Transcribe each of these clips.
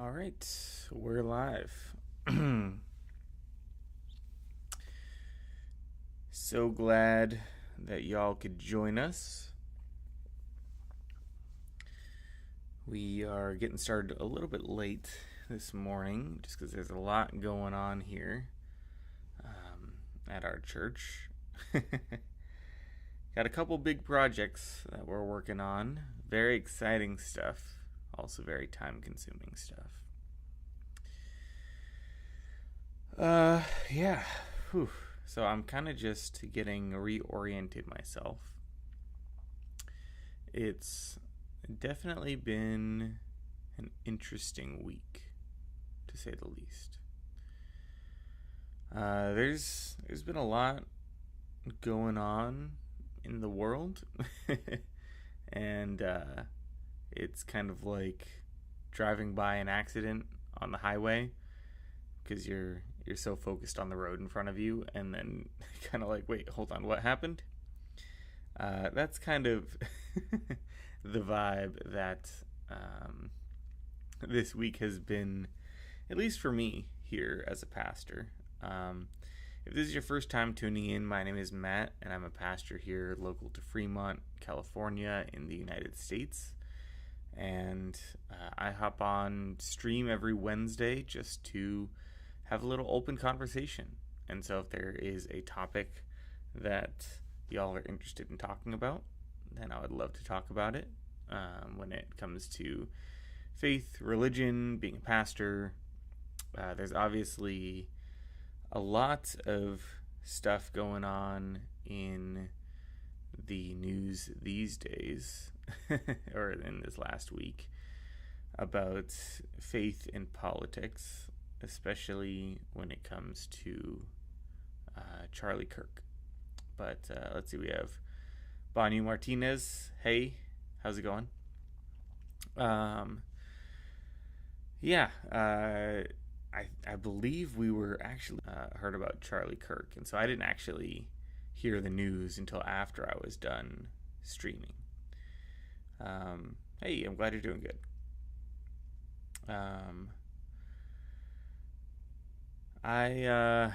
All right, we're live. So glad that y'all could join us. We are getting started a little bit late this morning just because there's a lot going on here at our church. Got a couple big projects that we're working on. Very exciting stuff, also very time consuming stuff. Yeah. Whew. So I'm kind of just getting reoriented myself. It's definitely been an interesting week, to say the least. There's been a lot going on in the world, and it's kind of like driving by an accident on the highway because you're so focused on the road in front of you, and then kind of like, wait, hold on, what happened? That's kind of the vibe that this week has been, at least for me here as a pastor. If this is your first time tuning in, my name is Matt, and I'm a pastor here local to Fremont, California, in the United States. And I hop on stream every Wednesday just to have a little open conversation. And so if there is a topic that y'all are interested in talking about, then I would love to talk about it. When it comes to faith, religion, being a pastor, there's obviously a lot of stuff going on in the news these days, or in this last week, about faith and politics, especially when it comes to Charlie Kirk. But let's see, we have Bonnie Martinez. Hey, how's it going? Yeah, I believe we were actually heard about Charlie Kirk, and so I didn't actually hear the news until after I was done streaming. Hey, I'm glad you're doing good. I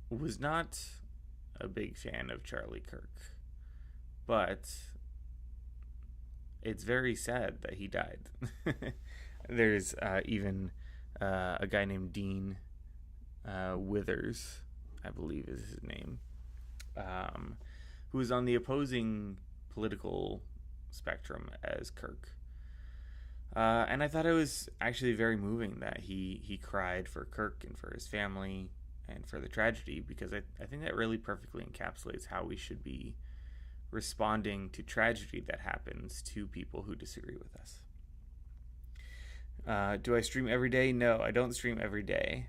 was not a big fan of Charlie Kirk, but it's very sad that he died. There's even a guy named Dean Withers, I believe is his name, who is on the opposing political spectrum as Kirk. And I thought it was actually very moving that he cried for Kirk and for his family and for the tragedy, because I think that really perfectly encapsulates how we should be responding to tragedy that happens to people who disagree with us. Do I stream every day? No, I don't stream every day.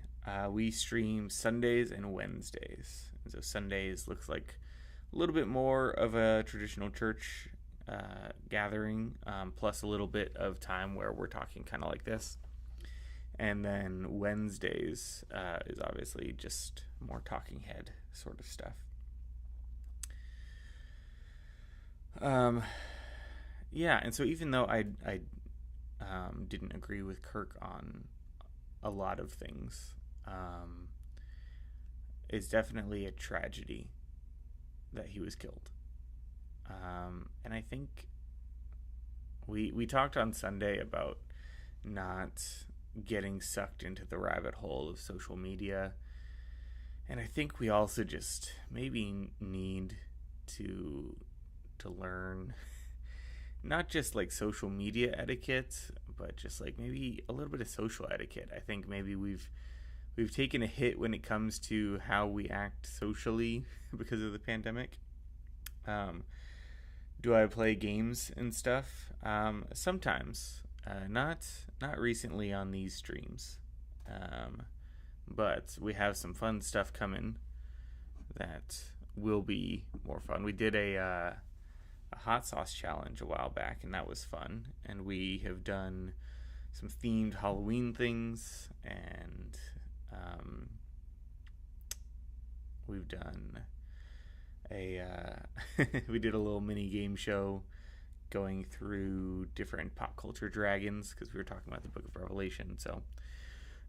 We stream Sundays and Wednesdays. And so Sundays looks like a little bit more of a traditional church gathering, plus a little bit of time where we're talking kind of like this. And then Wednesdays is obviously just more talking head sort of stuff. Yeah, and so even though I didn't agree with Kirk on a lot of things, it's definitely a tragedy that he was killed. And I think we talked on Sunday about not getting sucked into the rabbit hole of social media. And I think we also just maybe need to learn not just like social media etiquette, but just like maybe a little bit of social etiquette. I think maybe we've taken a hit when it comes to how we act socially because of the pandemic. Do I play games and stuff? Sometimes, not recently on these streams, but we have some fun stuff coming that will be more fun. We did a hot sauce challenge a while back, and that was fun. And we have done some themed Halloween things, and we've done we did a little mini game show going through different pop culture dragons because we were talking about the Book of Revelation. So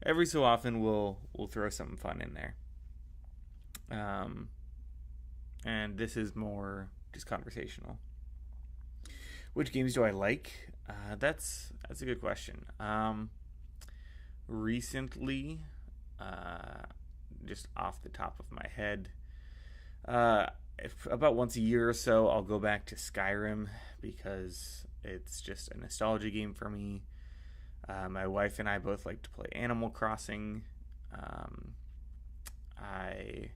every so often we'll throw something fun in there. And this is more just conversational. Which games do I like? That's a good question. Recently, just off the top of my head, about once a year or so, I'll go back to Skyrim because it's just a nostalgia game for me. My wife and I both like to play Animal Crossing. I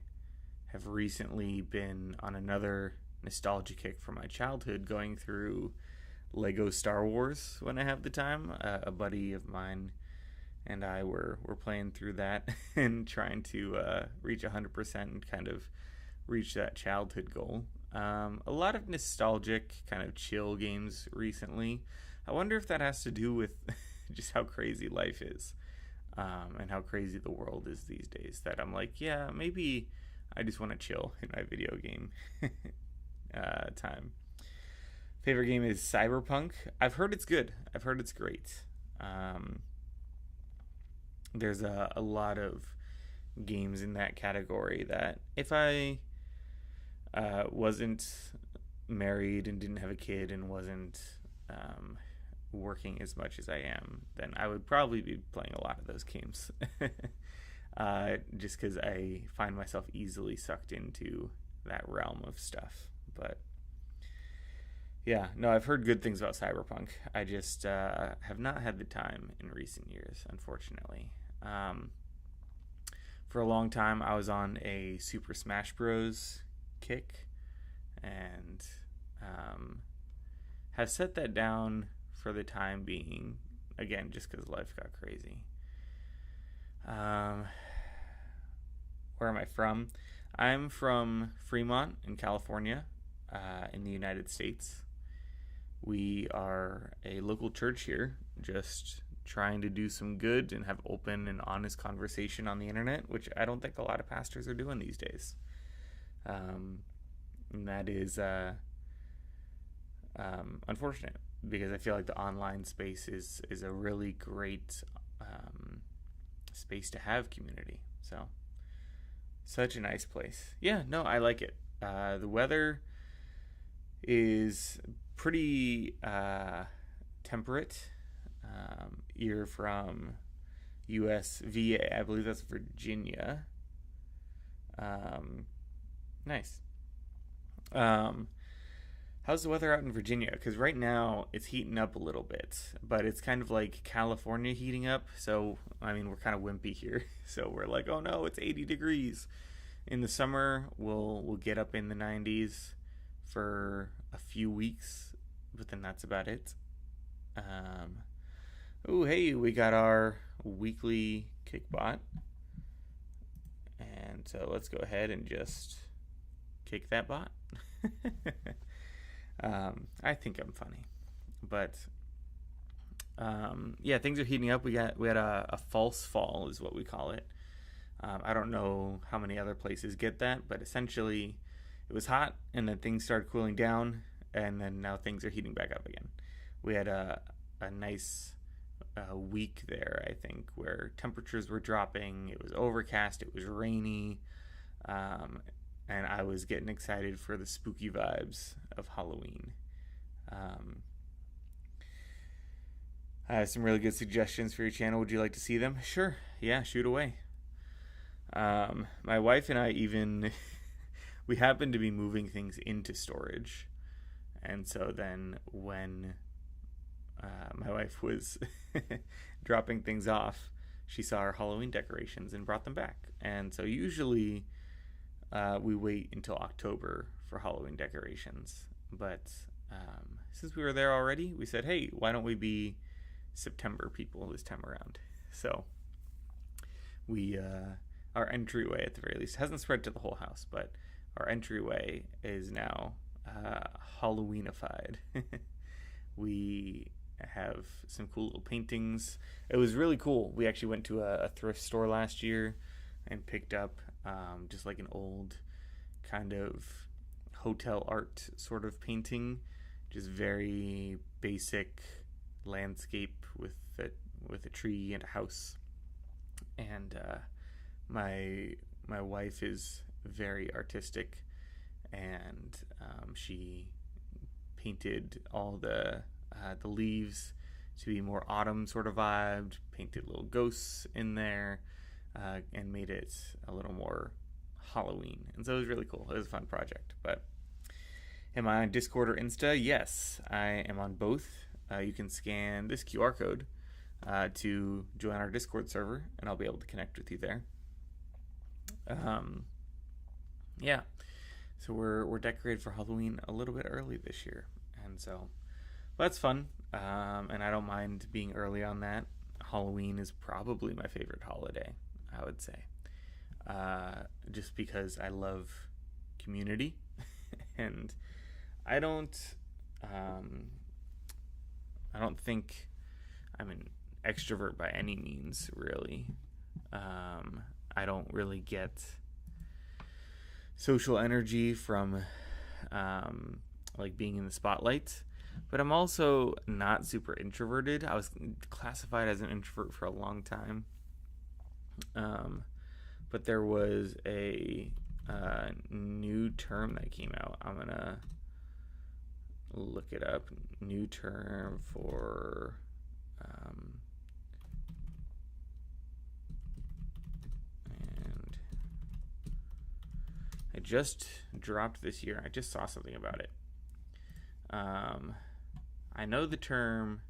have recently been on another nostalgia kick from my childhood, going through Lego Star Wars when I have the time. A buddy of mine and I were playing through that and trying to reach 100% and kind of reach that childhood goal. A lot of nostalgic kind of chill games recently. I wonder if that has to do with just how crazy life is, and how crazy the world is these days, that I'm like, yeah, maybe I just want to chill in my video game time. Favorite game is Cyberpunk. I've heard it's good. I've heard it's great. There's a lot of games in that category that if I wasn't married and didn't have a kid and wasn't working as much as I am, then I would probably be playing a lot of those games. Just because I find myself easily sucked into that realm of stuff. But yeah, no, I've heard good things about Cyberpunk. I just have not had the time in recent years, unfortunately. For a long time, I was on a Super Smash Bros. Kick, and have set that down for the time being, again, just because life got crazy. Where am I from? I'm from Fremont in California, in the United States. We are a local church here, just trying to do some good and have open and honest conversation on the internet, which I don't think a lot of pastors are doing these days. And that is unfortunate, because I feel like the online space is a really great space to have community. So, such a nice place. Yeah, no, I like it. The weather is pretty temperate. You're from USVA, I believe that's Virginia. Nice. How's the weather out in Virginia? Because right now it's heating up a little bit, but it's kind of like California heating up. So, I mean, we're kind of wimpy here. So we're like, oh no, it's 80 degrees. In the summer, we'll get up in the 90s for a few weeks, but then that's about it. Oh, hey, we got our weekly kickbot. And so let's go ahead and just kick that bot. I think I'm funny, but yeah, things are heating up. We had a false fall is what we call it. I don't know how many other places get that, but essentially it was hot and then things started cooling down, and then now things are heating back up again. We had a nice week there, I think, where temperatures were dropping. It was overcast, it was rainy, and I was getting excited for the spooky vibes of Halloween. I have some really good suggestions for your channel. Would you like to see them? Sure. Yeah, shoot away. My wife and I even we happened to be moving things into storage, and so then when my wife was dropping things off, she saw our Halloween decorations and brought them back. And so usually we wait until October for Halloween decorations, but since we were there already, we said, hey, why don't we be September people this time around? So we our entryway, at the very least, hasn't spread to the whole house, but our entryway is now Halloweenified. We have some cool little paintings. It was really cool. We actually went to a thrift store last year and picked up just like an old kind of hotel art sort of painting, just very basic landscape with a tree and a house. And my wife is very artistic, and she painted all the leaves to be more autumn sort of vibed, painted little ghosts in there, and made it a little more Halloween. And so it was really cool. It was a fun project. But am I on Discord or Insta? Yes, I am on both. You can scan this QR code to join our Discord server, and I'll be able to connect with you there. Yeah, so we're decorated for Halloween a little bit early this year, and so that's fun. And I don't mind being early on that. Halloween is probably my favorite holiday, I would say, just because I love community, and I don't think I'm an extrovert by any means, really. I don't really get social energy from like being in the spotlight, but I'm also not super introverted. I was classified as an introvert for a long time, but there was a new term that came out. I'm gonna look it up. New term for and I just dropped this year. I just saw something about it. I know the term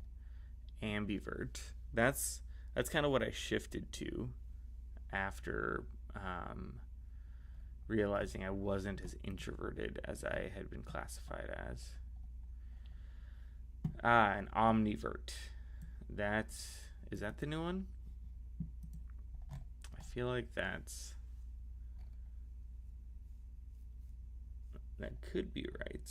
ambivert. That's kind of what I shifted to after realizing I wasn't as introverted as I had been classified as. An omnivert. Is that the new one? I feel like that could be right.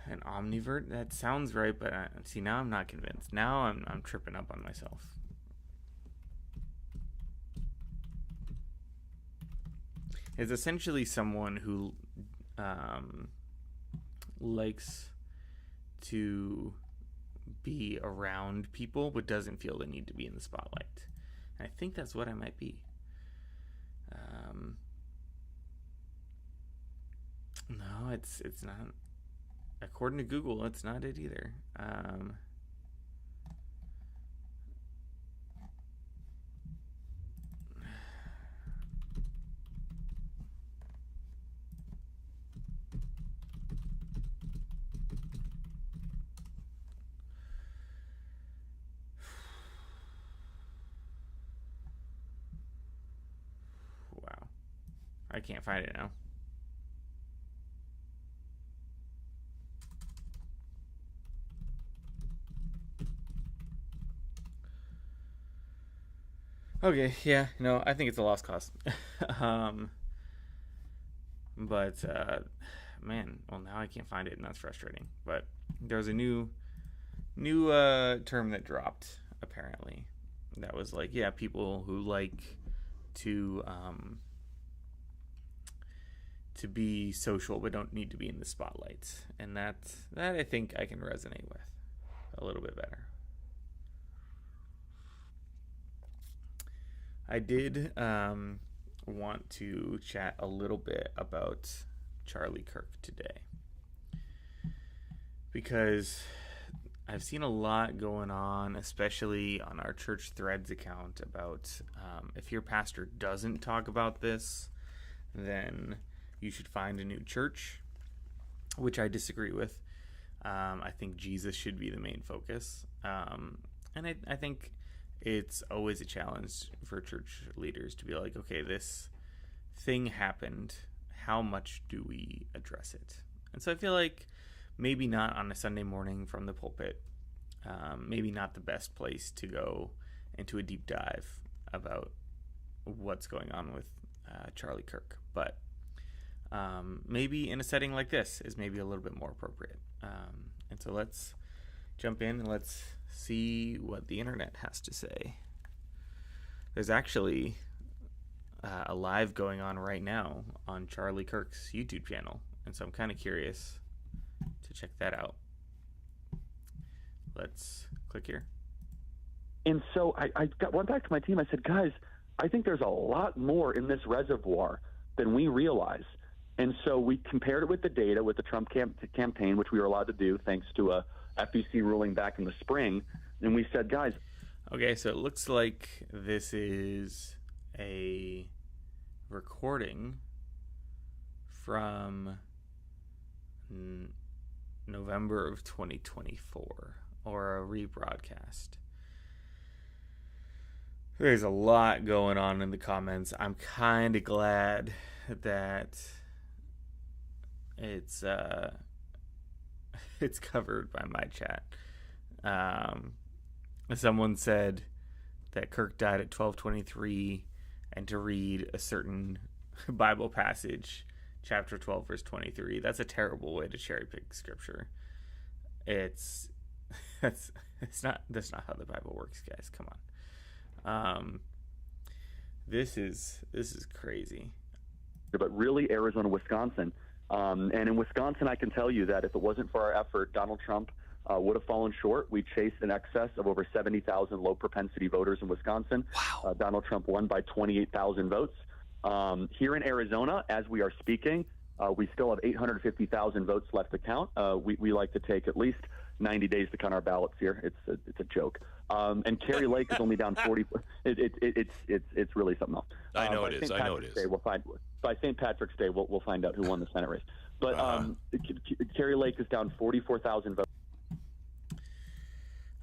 An omnivert? That sounds right, but see, now I'm not convinced. Now I'm tripping up on myself. It's essentially someone who likes to be around people but doesn't feel the need to be in the spotlight. And I think that's what I might be. No, it's not. According to Google, it's not it either. Wow. I can't find it now. Okay, yeah, no, I think it's a lost cause. But man, well, now I can't find it, and that's frustrating. But there's a new term that dropped, apparently, that was like, yeah, people who like to be social but don't need to be in the spotlight, and that I think I can resonate with a little bit better. I did want to chat a little bit about Charlie Kirk today, because I've seen a lot going on, especially on our church threads account, about if your pastor doesn't talk about this, then you should find a new church, which I disagree with. I think Jesus should be the main focus. And I think it's always a challenge for church leaders to be like, okay, this thing happened. How much do we address it? And so I feel like maybe not on a Sunday morning from the pulpit, maybe not the best place to go into a deep dive about what's going on with Charlie Kirk. But maybe in a setting like this is maybe a little bit more appropriate. And so let's jump in and let's see what the internet has to say. There's actually a live going on right now on Charlie Kirk's YouTube channel, and so I'm kind of curious to check that out. Let's click here. And so I went back to my team. I said, guys, I think there's a lot more in this reservoir than we realize. And so we compared it with the data with the Trump campaign, which we were allowed to do thanks to a FEC ruling back in the spring. And we said, guys. Okay, so it looks like this is a recording from November of 2024, or a rebroadcast. There's a lot going on in the comments. I'm kind of glad that it's covered by my chat. Someone said that Kirk died at 12:23, and to read a certain Bible passage, chapter 12, verse 23. That's a terrible way to cherry pick scripture. That's not how the Bible works, guys. Come on. This is crazy. But really, Arizona, Wisconsin, and in Wisconsin, I can tell you that if it wasn't for our effort, Donald Trump would have fallen short. We chased in excess of over 70,000 low-propensity voters in Wisconsin. Wow. Donald Trump won by 28,000 votes. Here in Arizona, as we are speaking, we still have 850,000 votes left to count. We like to take at least 90 days to count our ballots here. It's a joke. And Kerry Lake is only down 40. It's really something else. I know it is. By St. Patrick's Day, we'll find out who won the Senate race. But Kerry Lake is down 44,000 votes.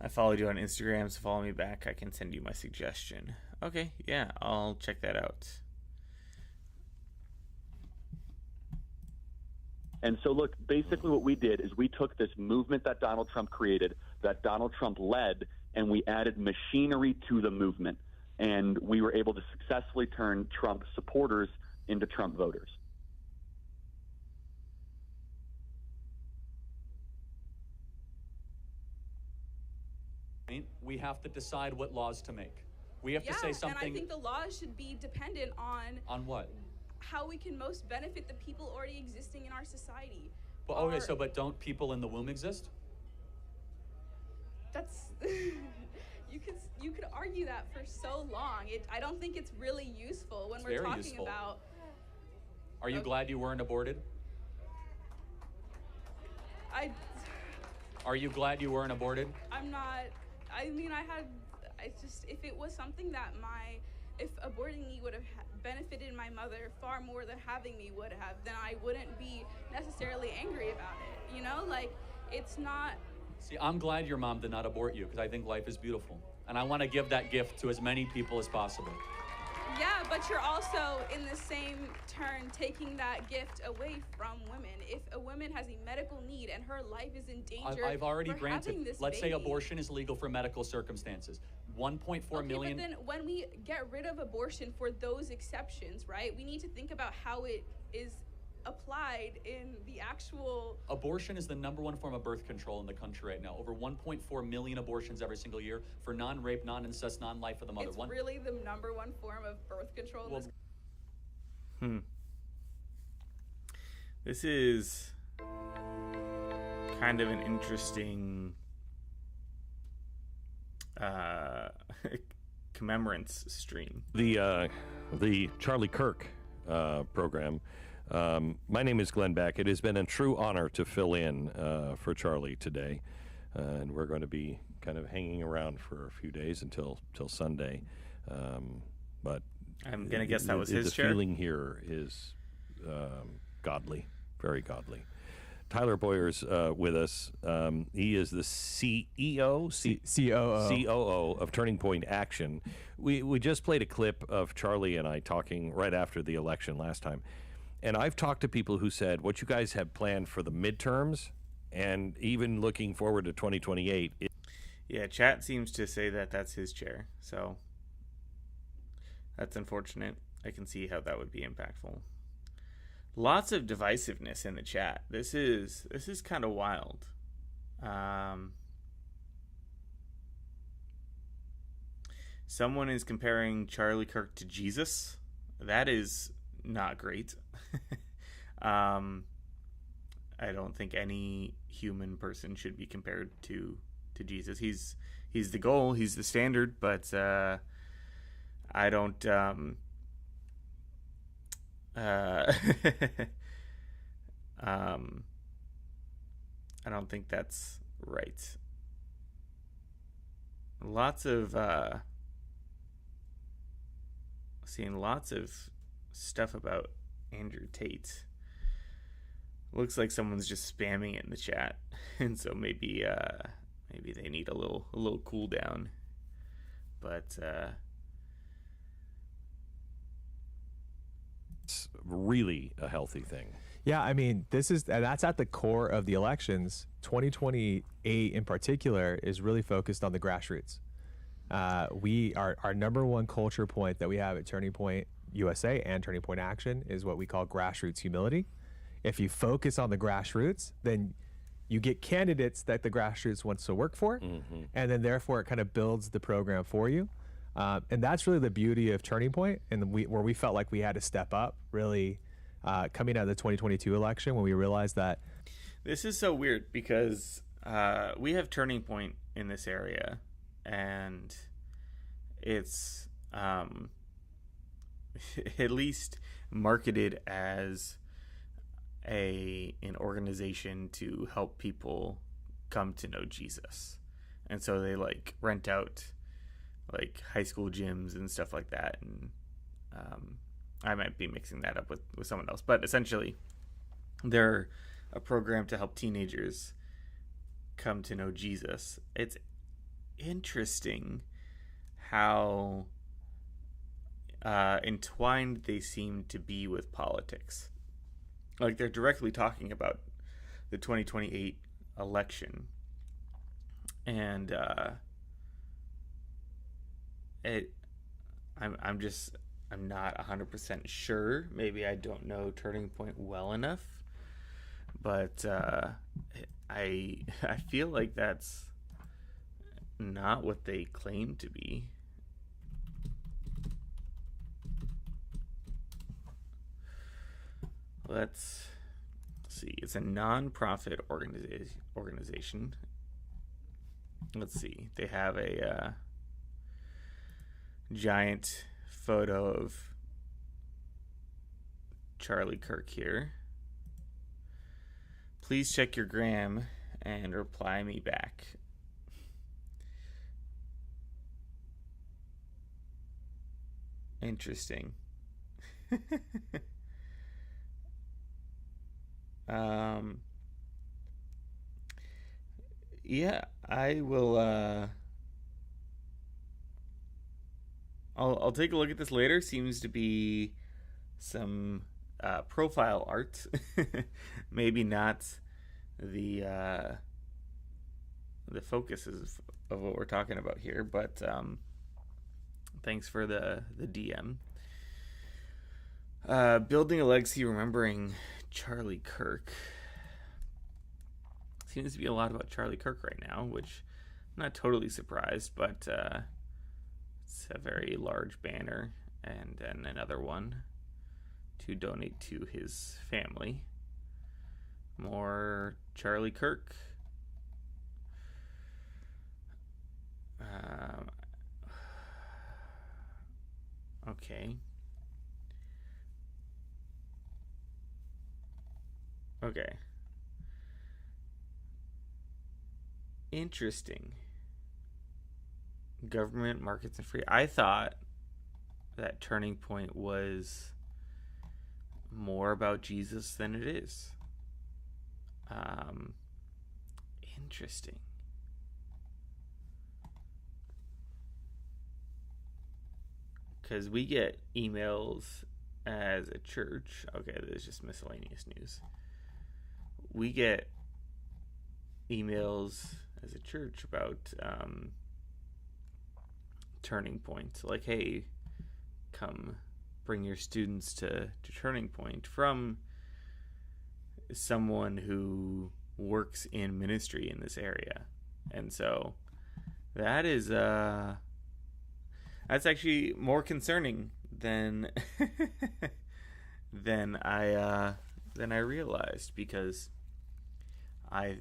I followed you on Instagram, so follow me back. I can send you my suggestion. Okay, yeah, I'll check that out. And so, look, basically what we did is we took this movement that Donald Trump created, that Donald Trump led, and we added machinery to the movement. And we were able to successfully turn Trump supporters into Trump voters. We have to decide what laws to make. We have to say something. And I think the laws should be dependent on what? How we can most benefit the people already existing in our society. But okay, but don't people in the womb exist? That's you could argue that for so long. I don't think it's really useful when we're talking useful. about. Are you glad you weren't aborted? Are you glad you weren't aborted? I'm not. I mean, if it was something that if aborting me would have benefited my mother far more than having me would have, then I wouldn't be necessarily angry about it. You know, like, it's not. See, I'm glad your mom did not abort you because I think life is beautiful. And I want to give that gift to as many people as possible. Yeah, but you're also, in the same turn, taking that gift away from women. If a woman has a medical need and her life is in danger, I've already granted. Let's say baby. Abortion is legal for medical circumstances. 1.4 million. But then when we get rid of abortion for those exceptions, right, we need to think about how it is applied in the actual. Abortion is the #1 form of birth control in the country right now. Over 1.4 million abortions every single year for non-rape, non-incest, non-life of the mother. It's really the #1 form of birth control in this. This is kind of an interesting commemorance stream. The Charlie Kirk program. My name is Glenn Beck. It has been a true honor to fill in for Charlie today, and we're going to be kind of hanging around for a few days until Sunday. But I'm going to guess that was his chair. The feeling here is godly, very godly. Tyler Boyer's with us. He is the COO of Turning Point Action. We just played a clip of Charlie and I talking right after the election last time. And I've talked to people who said what you guys have planned for the midterms and even looking forward to 2028. Yeah, chat seems to say that that's his chair. So that's unfortunate. I can see how that would be impactful. Lots of divisiveness in the chat. This is kind of wild. Someone is comparing Charlie Kirk to Jesus. that is not great. I don't think any human person should be compared to Jesus. He's the goal, he's the standard, but I don't I don't think that's right. Seeing lots of stuff about Andrew Tate. Looks like someone's just spamming it in the chat, and so maybe they need a little cool down. But it's really a healthy thing. Yeah, I mean, that's at the core of the elections. 2028 in particular is really focused on the grassroots. Our number one culture point that we have at Turning Point USA and Turning Point Action is what we call grassroots humility. If you focus on the grassroots, then you get candidates that the grassroots wants to work for, and then therefore it kind of builds the program for you. And that's really the beauty of Turning Point, and where we felt like we had to step up, really coming out of the 2022 election when we realized that. This is so weird because we have Turning Point in this area, and it's at least marketed as an organization to help people come to know Jesus. And so they like rent out like high school gyms and stuff like that, and I might be mixing that up with someone else, but essentially they're a program to help teenagers come to know Jesus. It's interesting how entwined they seem to be with politics. Like they're directly talking about the 2028 election, and I'm not 100% sure. Maybe I don't know Turning Point well enough, but I feel like that's not what they claim to be. Let's see. It's a non-profit organization. Let's see. They have a giant photo of Charlie Kirk here. Please check your gram and reply me back. Interesting. Yeah, I will I'll take a look at this later. Seems to be some profile art. Maybe not the focus of what we're talking about here, but thanks for the DM. Building a legacy, remembering Charlie Kirk. Seems to be a lot about Charlie Kirk right now, which I'm not totally surprised, but it's a very large banner, and then another one to donate to his family. More Charlie Kirk. Okay. Okay. Interesting. Government, markets, and free. I thought that Turning Point was more about Jesus than it is. Interesting. Because we get emails as a church. Okay, there's just miscellaneous news. We get emails as a church about Turning Point. Like, hey, come bring your students to Turning Point, from someone who works in ministry in this area. And so that is that's actually more concerning than than I realized, because I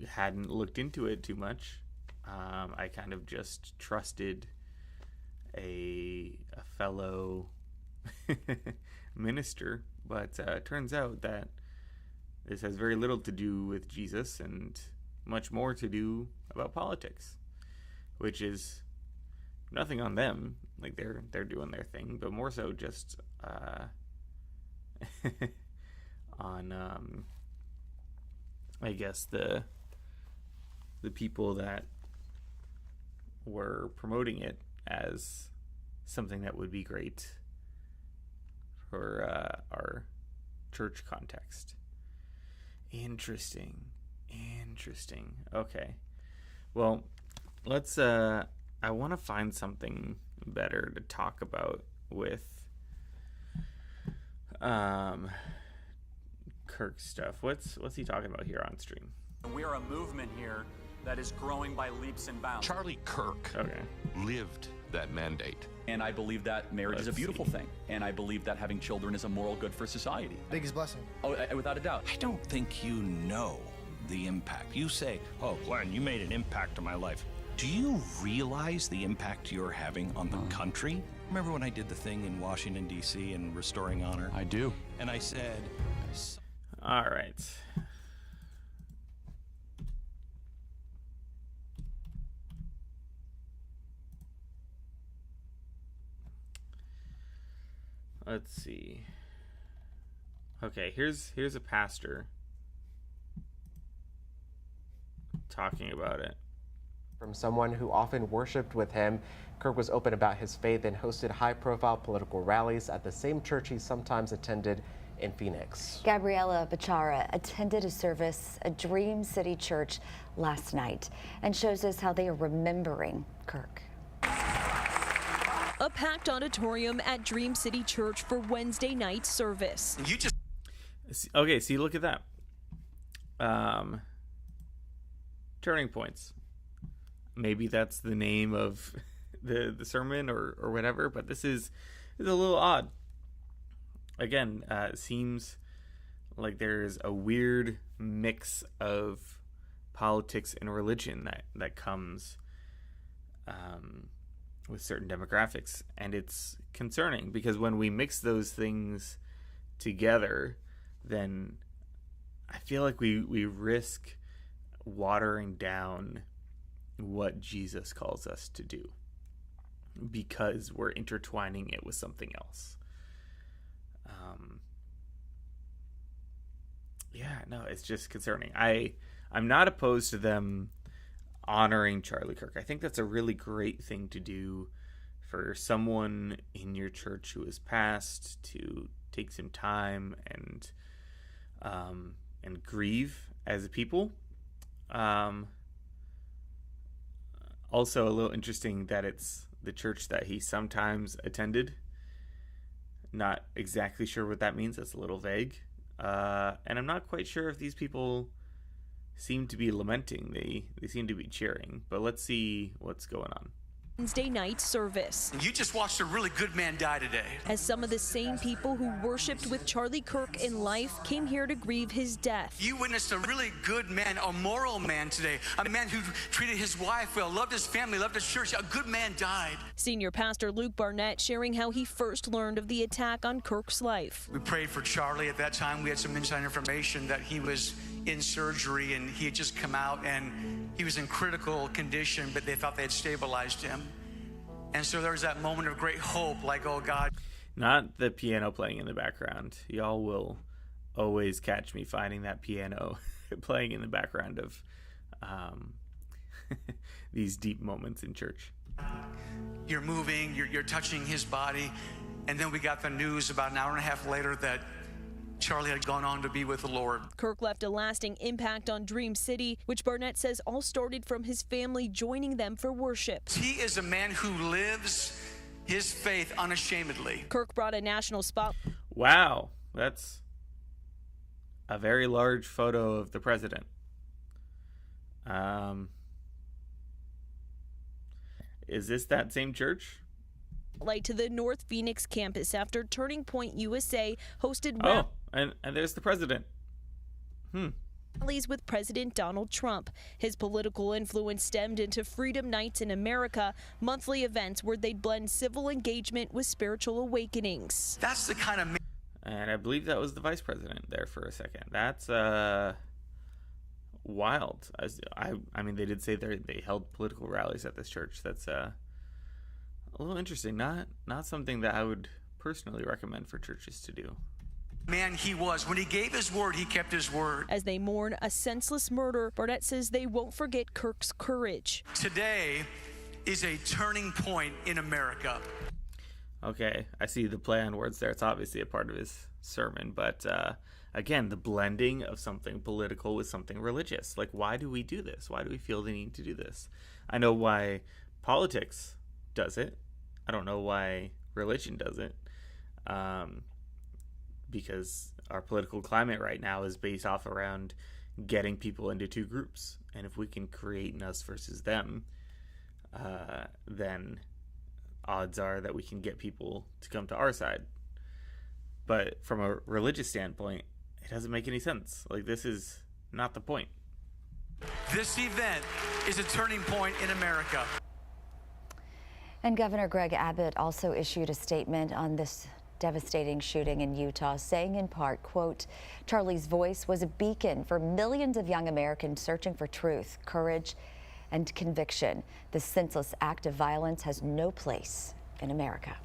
hadn't looked into it too much. I kind of just trusted a fellow minister, but it turns out that this has very little to do with Jesus and much more to do about politics, which is nothing on them. Like, they're doing their thing, but more so just on I guess the people that were promoting it as something that would be great for our church context. Interesting. Okay. Well, let's I want to find something better to talk about with Kirk stuff. What's he talking about here on stream? We are a movement here that is growing by leaps and bounds. Charlie Kirk lived that mandate. And I believe that marriage is a beautiful thing. And I believe that having children is a moral good for society. Biggest blessing. Oh, without a doubt. I don't think you know the impact. You say, oh, Glenn, you made an impact on my life. Do you realize the impact you're having on the country? Remember when I did the thing in Washington, D.C. and Restoring Honor? I do. And I said... All right. Let's see. Okay, here's a pastor talking about it. From someone who often worshiped with him, Kirk was open about his faith and hosted high-profile political rallies at the same church he sometimes attended in Phoenix. Gabriella Bachara attended a service at Dream City Church last night and shows us how they are remembering Kirk. A packed auditorium at Dream City Church for Wednesday night service. Okay, see, look at that. Turning points. Maybe that's the name of the sermon or whatever, but this is a little odd. Again, it seems like there's a weird mix of politics and religion that comes with certain demographics, and it's concerning because when we mix those things together, then I feel like we risk watering down what Jesus calls us to do because we're intertwining it with something else. It's just concerning. I'm not opposed to them honoring Charlie Kirk. I think that's a really great thing to do for someone in your church who has passed, to take some time and grieve as a people. Also a little interesting that it's the church that he sometimes attended. Not exactly sure what that means. That's a little vague. And I'm not quite sure if these people seem to be lamenting. They seem to be cheering. But let's see what's going on. Wednesday night service. You just watched a really good man die today. As some of the same people who worshipped with Charlie Kirk in life came here to grieve his death. You witnessed a really good man, a moral man today. A man who treated his wife well, loved his family, loved his church. A good man died. Senior Pastor Luke Barnett sharing how he first learned of the attack on Kirk's life. We prayed for Charlie. At that time, we had some inside information that he was in surgery and he had just come out and he was in critical condition, but they thought they had stabilized him. And so there was that moment of great hope, like, oh God. Not the piano playing in the background. Y'all will always catch me finding that piano playing in the background of these deep moments in church. You're moving, you're touching his body. And then we got the news about an hour and a half later that Charlie had gone on to be with the Lord. Kirk left a lasting impact on Dream City, which Barnett says all started from his family joining them for worship. He is a man who lives his faith unashamedly. Kirk brought a national spot. Wow, that's a very large photo of the president. Is this that same church? Light to the North Phoenix campus after Turning Point USA hosted and there's the president. rallies with President Donald Trump. His political influence stemmed into Freedom Nights in America, monthly events where they'd blend civil engagement with spiritual awakenings. That's the kind of And I believe that was the vice president there for a second. That's wild. I mean, they did say they held political rallies at this church. That's a little interesting. Not something that I would personally recommend for churches to do. man he was. When he gave his word, he kept his word. As they mourn a senseless murder, Barnett says they won't forget Kirk's courage. Today is a turning point in America. Okay, I see the play on words there. It's obviously a part of his sermon, but again, the blending of something political with something religious. Like, why do we do this? Why do we feel the need to do this? I know why politics does it. I don't know why religion does it. Because our political climate right now is based off around getting people into two groups. And if we can create an us versus them, then odds are that we can get people to come to our side. But from a religious standpoint, it doesn't make any sense. Like, this is not the point. This event is a turning point in America. And Governor Greg Abbott also issued a statement on this devastating shooting in Utah, saying in part, quote, Charlie's voice was a beacon for millions of young Americans searching for truth, courage, and conviction. This senseless act of violence has no place in America.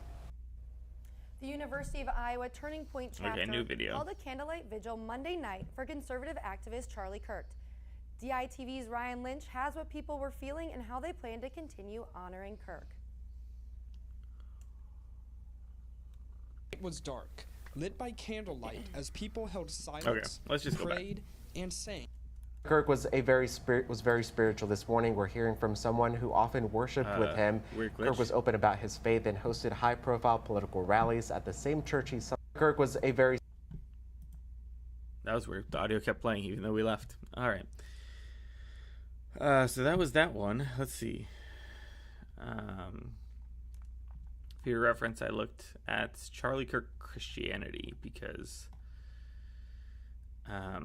The University of Iowa Turning Point chapter held a candlelight vigil Monday night for conservative activist Charlie Kirk. DITV's Ryan Lynch has what people were feeling and how they plan to continue honoring Kirk. It was dark, lit by candlelight as people held silence, Okay, let's just prayed, and sang. Kirk was very spiritual this morning. We're hearing from someone who often worshipped with him. Kirk was open about his faith and hosted high-profile political rallies at the same church Kirk was a very... That was weird. The audio kept playing even though we left. All right. So that was that one. Let's see. For your reference, I looked at Charlie Kirk Christianity because I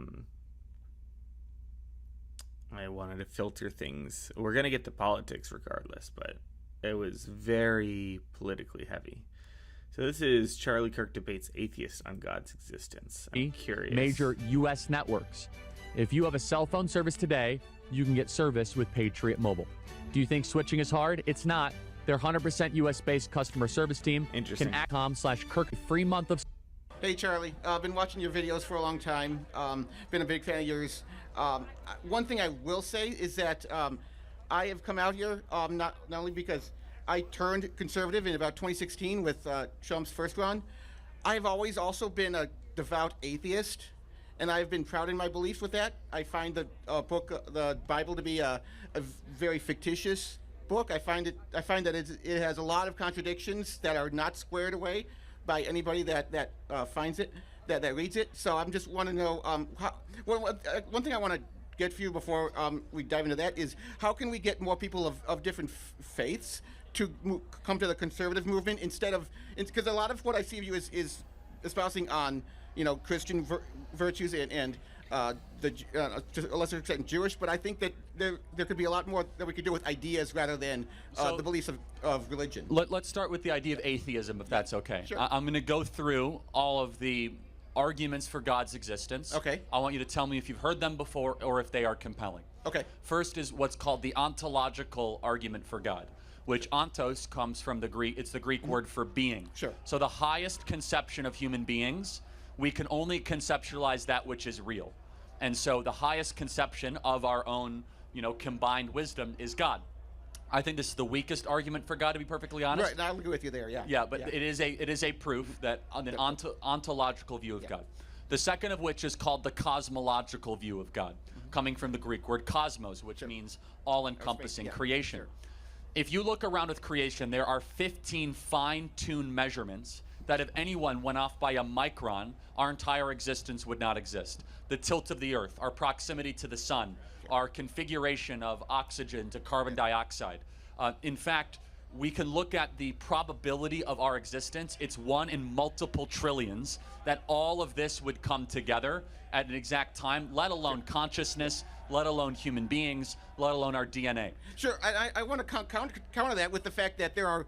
wanted to filter things. We're going to get to politics regardless, but it was very politically heavy. So this is Charlie Kirk debates atheists on God's existence. I'm curious. Major U.S. networks. If you have a cell phone service today, you can get service with Patriot Mobile. Do you think switching is hard? It's not. Their 100% U.S.-based customer service team can /Kirk free month of... Hey, Charlie. I've been watching your videos for a long time. Been a big fan of yours. One thing I will say is that I have come out here not only because I turned conservative in about 2016 with Trump's first run. I've always also been a devout atheist, and I've been proud in my beliefs with that. I find the the Bible, to be a very fictitious book. I find that it has a lot of contradictions that are not squared away by anybody that finds it, that reads it. So I'm just want to know one thing I want to get for you before we dive into that is how can we get more people of different faiths to come to the conservative movement instead of, because a lot of what I see of you is espousing on Christian virtues and to a lesser extent Jewish, but I think that there could be a lot more that we could do with ideas rather than the beliefs of religion. Let's start with the idea of atheism, if that's okay. Sure. I'm going to go through all of the arguments for God's existence. Okay. I want you to tell me if you've heard them before or if they are compelling. Okay. First is what's called the ontological argument for God, which ontos comes from the Greek. It's the Greek word for being. Sure. So the highest conception of human beings, we can only conceptualize that which is real. And so the highest conception of our own, combined wisdom is God. I think this is the weakest argument for God, to be perfectly honest. Right, I'll agree with you there, yeah. Yeah, but it is a proof that on an ontological view of God. The second of which is called the cosmological view of God, coming from the Greek word cosmos, which means all-encompassing creation. Sure. If you look around with creation, there are 15 fine-tuned measurements that if anyone went off by a micron, our entire existence would not exist. The tilt of the earth, our proximity to the sun, our configuration of oxygen to carbon dioxide. In fact, we can look at the probability of our existence. It's 1 in multiple trillions that all of this would come together at an exact time, let alone consciousness, let alone human beings, let alone our DNA. Sure, I want to counter that with the fact that there are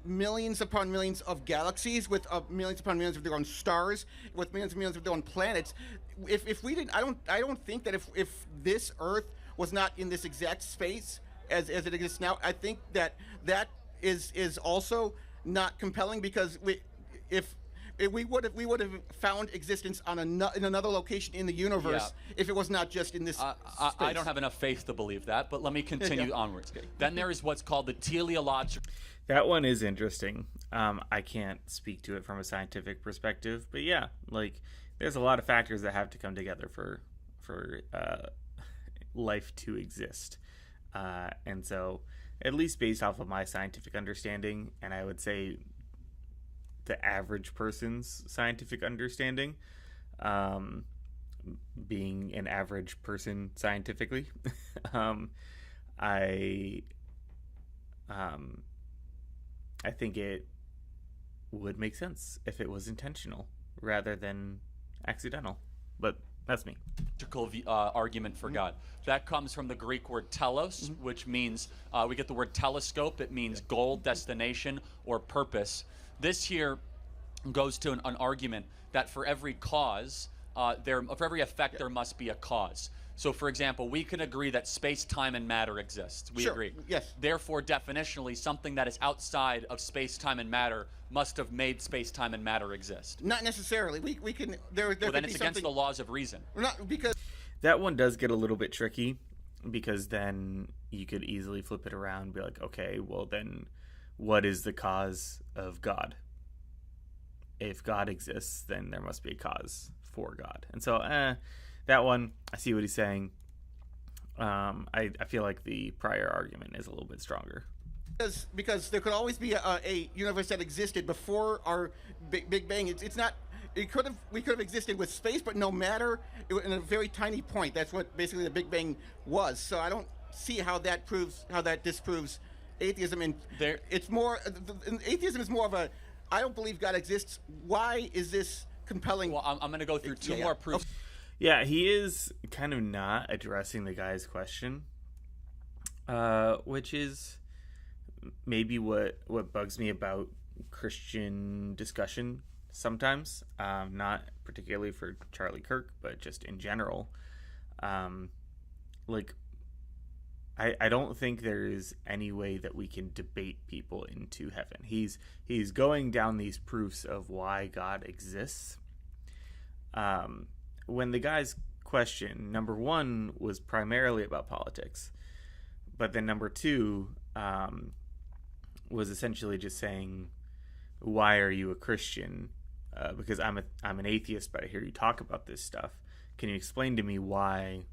millions upon millions of galaxies with millions upon millions of their own stars, with millions and millions of their own planets. If we didn't, I don't think that if this Earth was not in this exact space as it exists now, I think that is also not compelling, because we would have found existence on in another location in the universe if it was not just in this space. I don't have enough faith to believe that, but let me continue onwards. Then there is what's called the teleological. That one is interesting. I can't speak to it from a scientific perspective, but yeah, like there's a lot of factors that have to come together for life to exist, and so at least based off of my scientific understanding, and I would say the average person's scientific understanding, being an average person scientifically, I think it would make sense if it was intentional rather than accidental, but that's me. Argument for God. That comes from the Greek word telos, which means, we get the word telescope. It means goal, destination, or purpose. This here goes to an argument that for every cause, for every effect, there must be a cause. So, for example, we can agree that space, time, and matter exist. We agree. Yes. Therefore, definitionally, something that is outside of space, time, and matter must have made space, time, and matter exist. Not necessarily. We can. There well, then it's against the laws of reason. Not because that one does get a little bit tricky, because then you could easily flip it around and be like, okay, well then, what is the cause of God? If God exists, then there must be a cause for God. And so, that one, I see what he's saying. I feel like the prior argument is a little bit stronger. Because there could always be a universe that existed before our Big Bang. It's not. We could have existed with space, but no matter, in a very tiny point. That's what basically the Big Bang was. So I don't see how that disproves atheism. And it's more. Atheism is more of a, I don't believe God exists. Why is this compelling? Well, I'm going to go through two more proofs. Okay. Yeah, he is kind of not addressing the guy's question, which is maybe what bugs me about Christian discussion sometimes, not particularly for Charlie Kirk, but just in general. Like, I don't think there is any way that we can debate people into heaven. He's going down these proofs of why God exists. When the guy's question, number one, was primarily about politics, but then number two was essentially just saying, why are you a Christian? Because I'm an atheist, but I hear you talk about this stuff. Can you explain to me why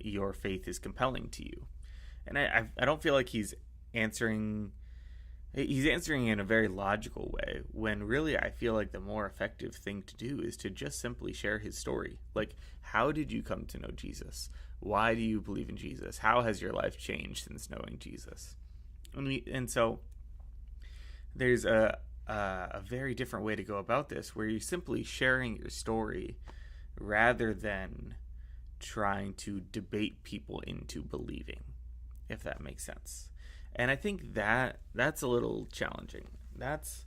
your faith is compelling to you? And I don't feel like he's answering in a very logical way, when really I feel like the more effective thing to do is to just simply share his story. Like, how did you come to know Jesus? Why do you believe in Jesus? How has your life changed since knowing Jesus? And so there's a very different way to go about this, where you're simply sharing your story rather than trying to debate people into believing, if that makes sense. And I think that's a little challenging. That's,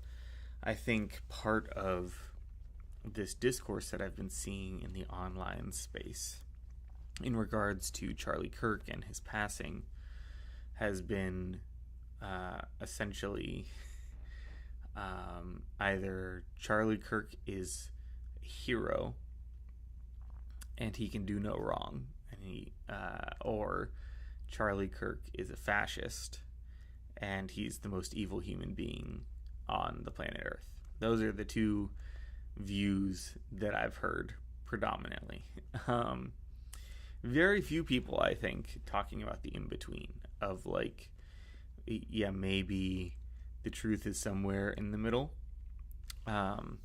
I think, part of this discourse that I've been seeing in the online space in regards to Charlie Kirk and his passing has been essentially either Charlie Kirk is a hero and he can do no wrong, and or Charlie Kirk is a fascist and he's the most evil human being on the planet Earth. Those are the two views that I've heard predominantly. Very few people, I think, talking about the in-between of like, yeah, maybe the truth is somewhere in the middle. And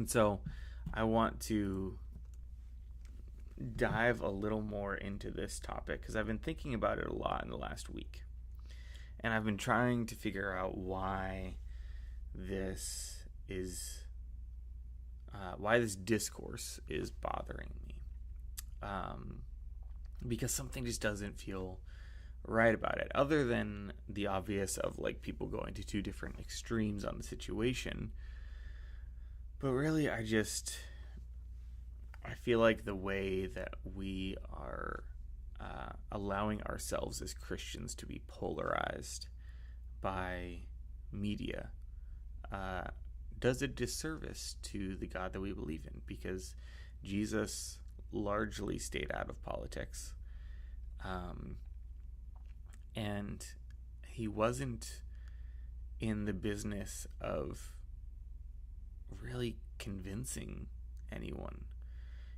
so I want to dive a little more into this topic because I've been thinking about it a lot in the last week. And I've been trying to figure out why this discourse is bothering me. Because something just doesn't feel right about it, other than the obvious of like people going to two different extremes on the situation. But really, I feel like the way that we are allowing ourselves as Christians to be polarized by media does a disservice to the God that we believe in, because Jesus largely stayed out of politics. And he wasn't in the business of really convincing anyone.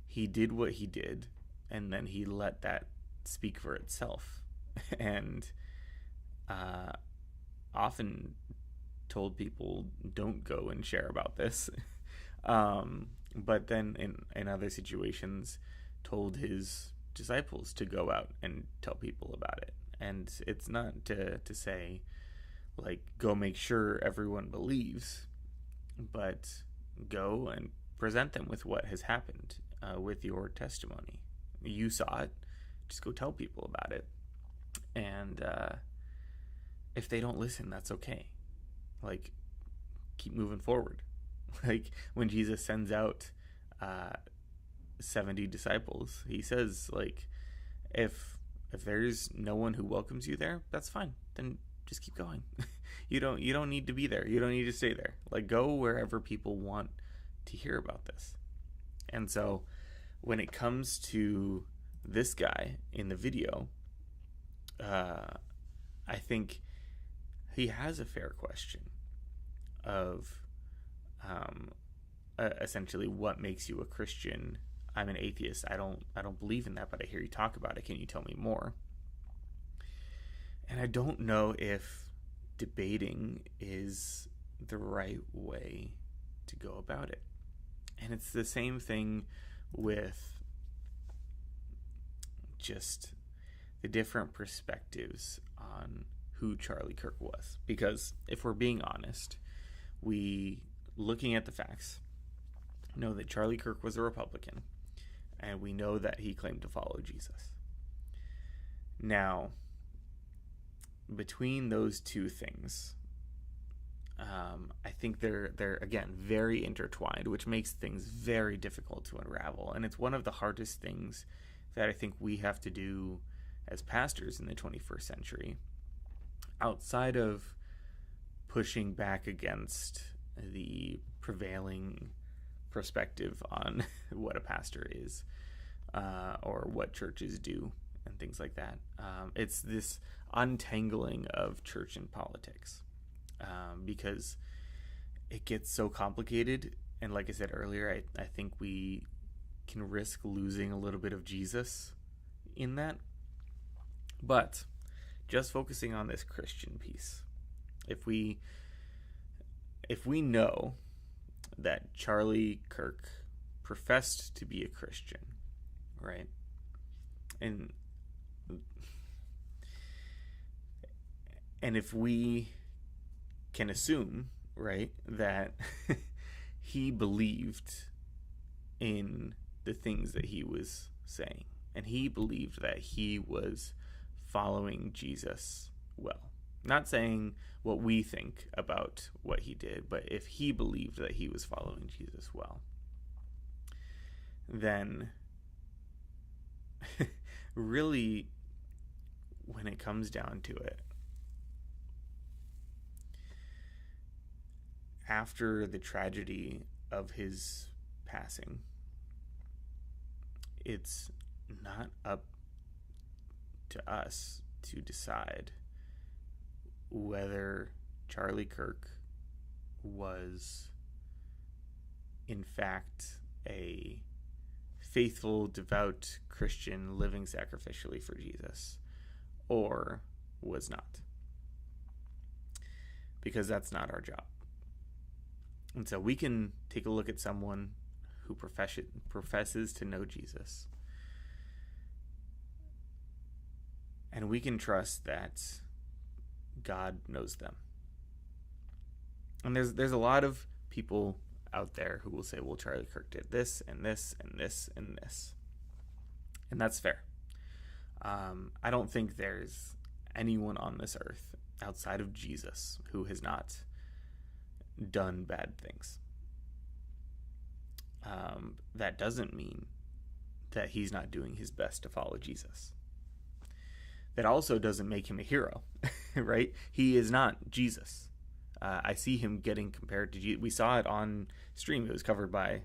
He did what he did, and then he let that speak for itself. And often told people, don't go and share about this. But then in other situations told his disciples to go out and tell people about it. And it's not to say, like, go make sure everyone believes, but go and present them with what has happened with your testimony. You saw it, just go tell people about it. And if they don't listen, that's okay. Like, keep moving forward. Like, when Jesus sends out 70 disciples, he says, like, if there's no one who welcomes you there, that's fine. Then just keep going. You don't need to be there. You don't need to stay there. Like, go wherever people want to hear about this. And so when it comes to this guy in the video, I think he has a fair question of essentially, what makes you a Christian? I'm an atheist. I don't believe in that, but I hear you talk about it. Can you tell me more? And I don't know if debating is the right way to go about it. And it's the same thing with just the different perspectives on who Charlie Kirk was. Because if we're being honest, we, looking at the facts, know that Charlie Kirk was a Republican, and we know that he claimed to follow Jesus. Now, between those two things, I think they're again very intertwined, which makes things very difficult to unravel. And it's one of the hardest things that I think we have to do as pastors in the 21st century, outside of pushing back against the prevailing perspective on what a pastor is, or what churches do and things like that. It's this untangling of church and politics, because it gets so complicated. And like I said earlier, I think we can risk losing a little bit of Jesus in that. But just focusing on this Christian piece, if we know that Charlie Kirk professed to be a Christian, right? And if we can assume, right, that he believed in the things that he was saying, and he believed that he was following Jesus well. Not saying what we think about what he did, but if he believed that he was following Jesus well, then really, when it comes down to it, after the tragedy of his passing, it's not up to us to decide whether Charlie Kirk was in fact a faithful, devout Christian living sacrificially for Jesus, or was not. Because that's not our job. And so we can take a look at someone who professes to know Jesus, and we can trust that God knows them. And there's a lot of people out there who will say, well, Charlie Kirk did this and this and this and this. And that's fair. I don't think there's anyone on this earth outside of Jesus who has not done bad things. That doesn't mean that he's not doing his best to follow Jesus. That also doesn't make him a hero, right? He is not Jesus. I see him getting compared to Jesus. We saw it on stream. It was covered by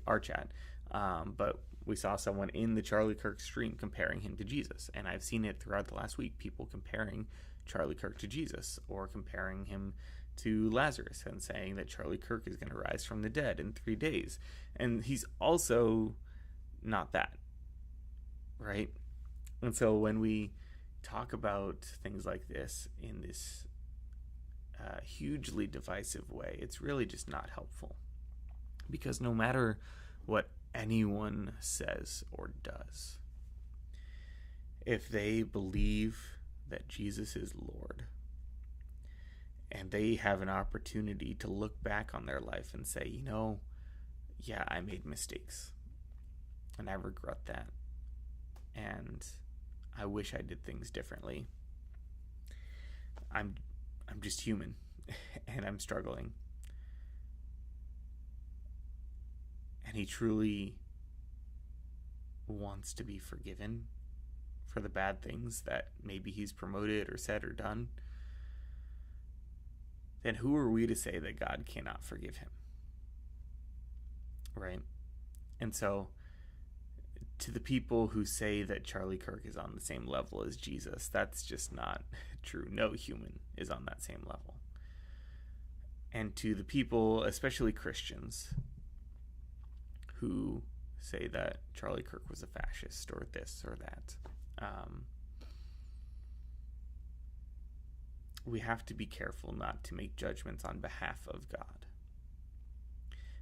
our chat. But we saw someone in the Charlie Kirk stream comparing him to Jesus. And I've seen it throughout the last week, people comparing Charlie Kirk to Jesus, or comparing him to Lazarus and saying that Charlie Kirk is going to rise from the dead in 3 days. And he's also not that, right? And so when we talk about things like this in this hugely divisive way, it's really just not helpful. Because no matter what anyone says or does, if they believe that Jesus is Lord, and they have an opportunity to look back on their life and say, you know, yeah, I made mistakes, and I regret that, and I wish I did things differently. I'm just human, and I'm struggling. And he truly wants to be forgiven for the bad things that maybe he's promoted or said or done. Then who are we to say that God cannot forgive him? Right? And so, to the people who say that Charlie Kirk is on the same level as Jesus, that's just not true. No human is on that same level. And to the people, especially Christians, who say that Charlie Kirk was a fascist or this or that, we have to be careful not to make judgments on behalf of God,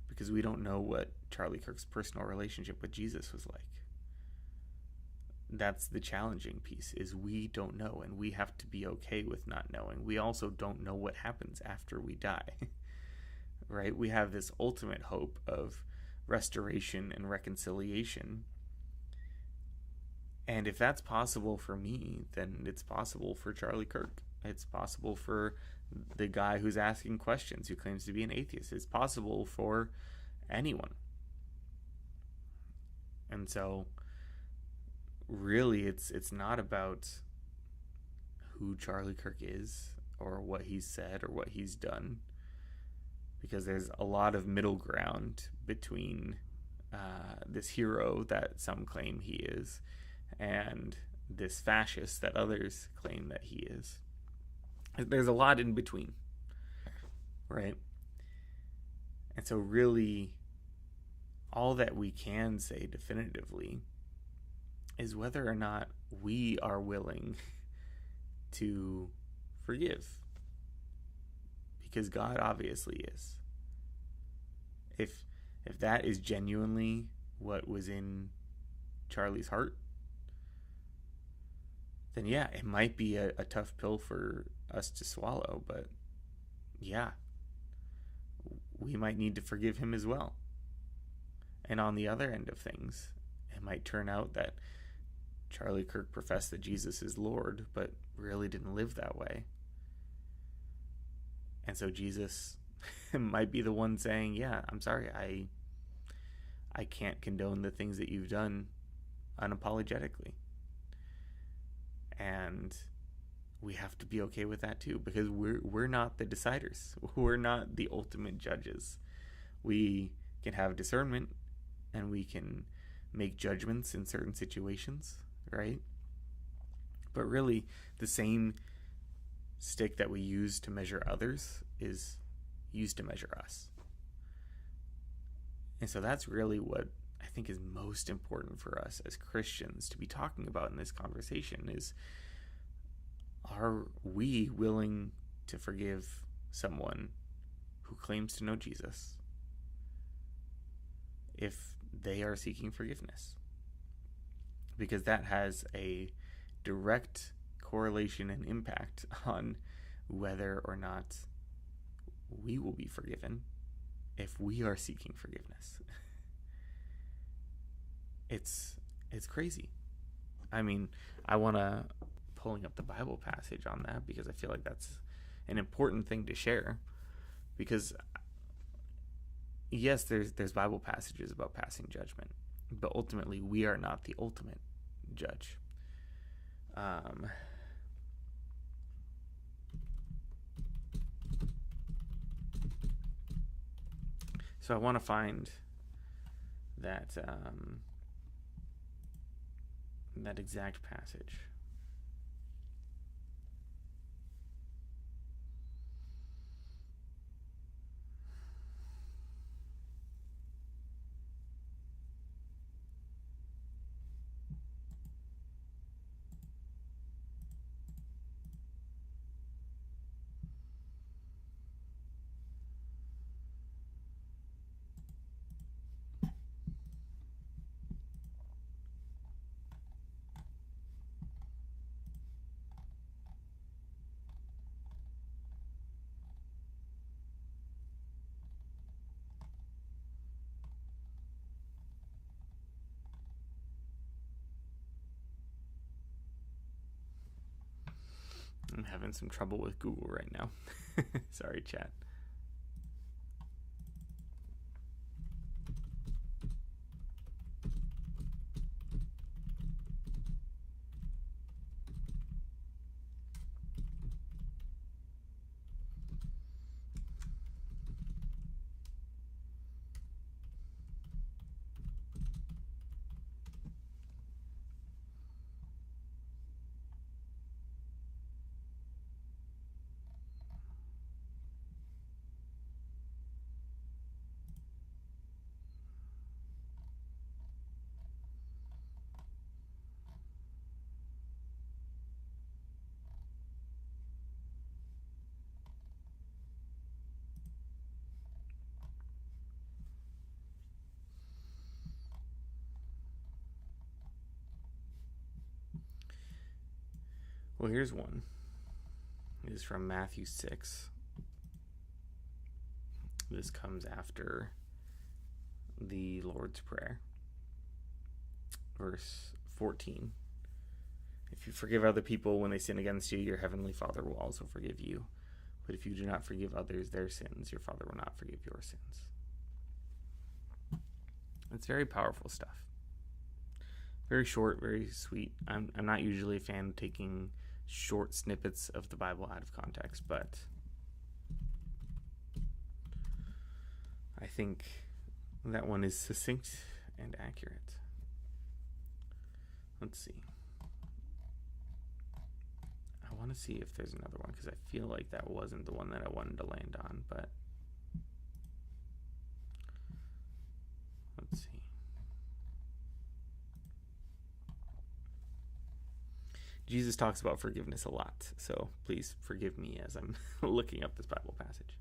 because we don't know what Charlie Kirk's personal relationship with Jesus was like. That's the challenging piece, is we don't know, and we have to be okay with not knowing. We also don't know what happens after we die, right? We have this ultimate hope of restoration and reconciliation. And if that's possible for me, then it's possible for Charlie Kirk. It's possible for the guy who's asking questions, who claims to be an atheist. It's possible for anyone. And so, really, it's not about who Charlie Kirk is or what he's said or what he's done, because there's a lot of middle ground between this hero that some claim he is and this fascist that others claim that he is. There's a lot in between, right? And so really, all that we can say definitively is whether or not we are willing to forgive. Because God obviously is. If that is genuinely what was in Charlie's heart, then yeah, it might be a tough pill for us to swallow, but yeah, we might need to forgive him as well. And on the other end of things, it might turn out that Charlie Kirk professed that Jesus is Lord, but really didn't live that way. And so Jesus might be the one saying, yeah, I'm sorry, I can't condone the things that you've done unapologetically. And we have to be okay with that too, because we're not the deciders. We're not the ultimate judges. We can have discernment and we can make judgments in certain situations, right? But really, the same stick that we use to measure others is used to measure us. And so that's really what I think is most important for us as Christians to be talking about in this conversation is, are we willing to forgive someone who claims to know Jesus if they are seeking forgiveness? Because that has a direct correlation and impact on whether or not we will be forgiven if we are seeking forgiveness. It's crazy. I mean, I want to pulling up the Bible passage on that because I feel like that's an important thing to share, because yes, there's Bible passages about passing judgment, but ultimately we are not the ultimate judge. So I want to find that that exact passage. I'm having some trouble with Google right now. Sorry, chat. Well, here's one. It is from Matthew 6. This comes after the Lord's Prayer. Verse 14. If you forgive other people when they sin against you, your heavenly Father will also forgive you. But if you do not forgive others their sins, your Father will not forgive your sins. It's very powerful stuff. Very short, very sweet. I'm not usually a fan of taking short snippets of the Bible out of context, but I think that one is succinct and accurate. Let's see. I want to see if there's another one, because I feel like that wasn't the one that I wanted to land on, but let's see. Jesus talks about forgiveness a lot, so please forgive me as I'm looking up this Bible passage.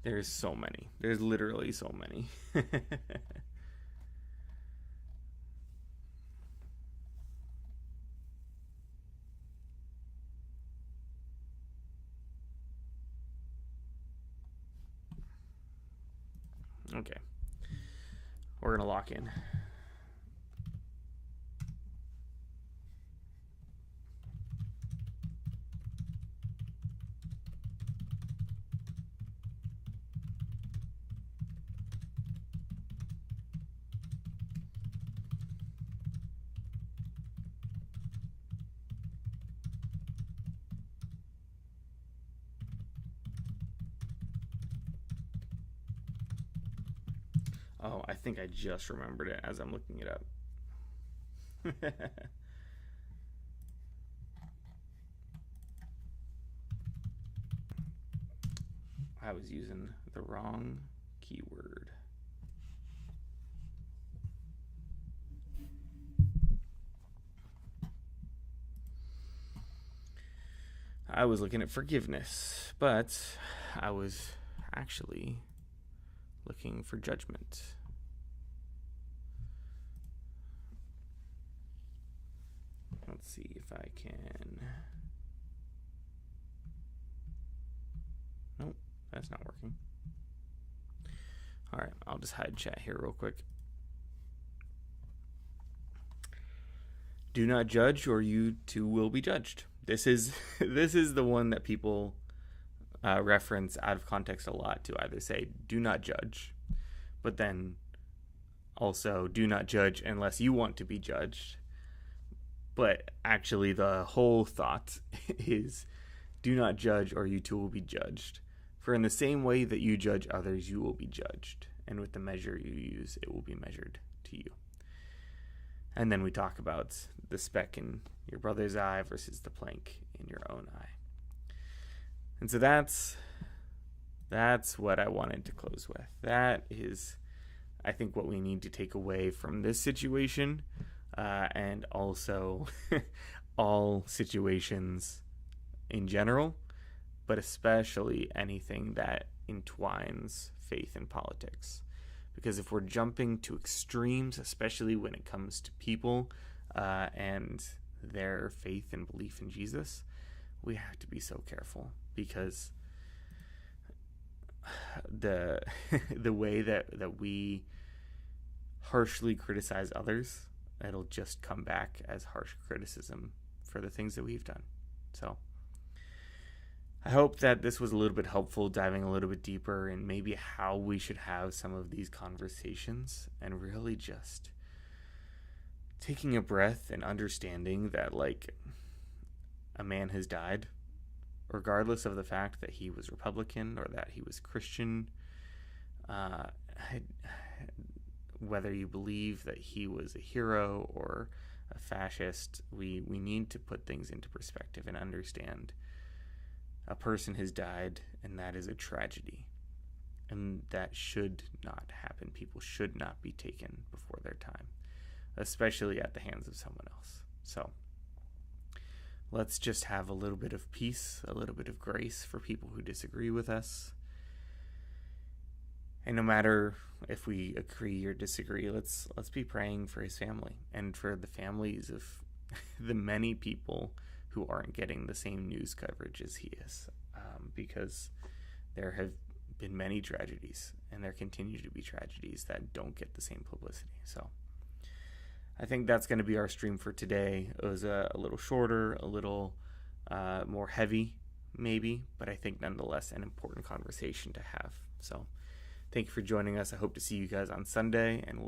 There's so many. There's literally so many. Okay. We're going to lock in. Oh, I think I just remembered it as I'm looking it up. I was using the wrong keyword. I was looking at forgiveness, but I was actually looking for judgment. Let's see if I can. Nope, that's not working. All right, I'll just hide chat here real quick. Do not judge, or you too will be judged. This is the one that people reference out of context a lot to either say do not judge, but then also do not judge unless you want to be judged. But actually the whole thought is do not judge, or you too will be judged. For in the same way that you judge others, you will be judged, and with the measure you use, it will be measured to you. And then we talk about the speck in your brother's eye versus the plank in your own eye. And so that's what I wanted to close with. That is, I think, what we need to take away from this situation, and also all situations in general, but especially anything that entwines faith and politics. Because if we're jumping to extremes, especially when it comes to people and their faith and belief in Jesus, we have to be so careful, because the way that we harshly criticize others, it'll just come back as harsh criticism for the things that we've done. So I hope that this was a little bit helpful, diving a little bit deeper in maybe how we should have some of these conversations, and really just taking a breath and understanding that, like, a man has died, regardless of the fact that he was Republican or that he was Christian, whether you believe that he was a hero or a fascist. We need to put things into perspective and understand a person has died, and that is a tragedy, and that should not happen. People should not be taken before their time, especially at the hands of someone else. So let's just have a little bit of peace, a little bit of grace for people who disagree with us. And no matter if we agree or disagree, let's be praying for his family and for the families of the many people who aren't getting the same news coverage as he is, because there have been many tragedies, and there continue to be tragedies that don't get the same publicity. So I think that's going to be our stream for today. It was a little shorter, a little more heavy, maybe, but I think nonetheless an important conversation to have. So thank you for joining us. I hope to see you guys on Sunday, and we'll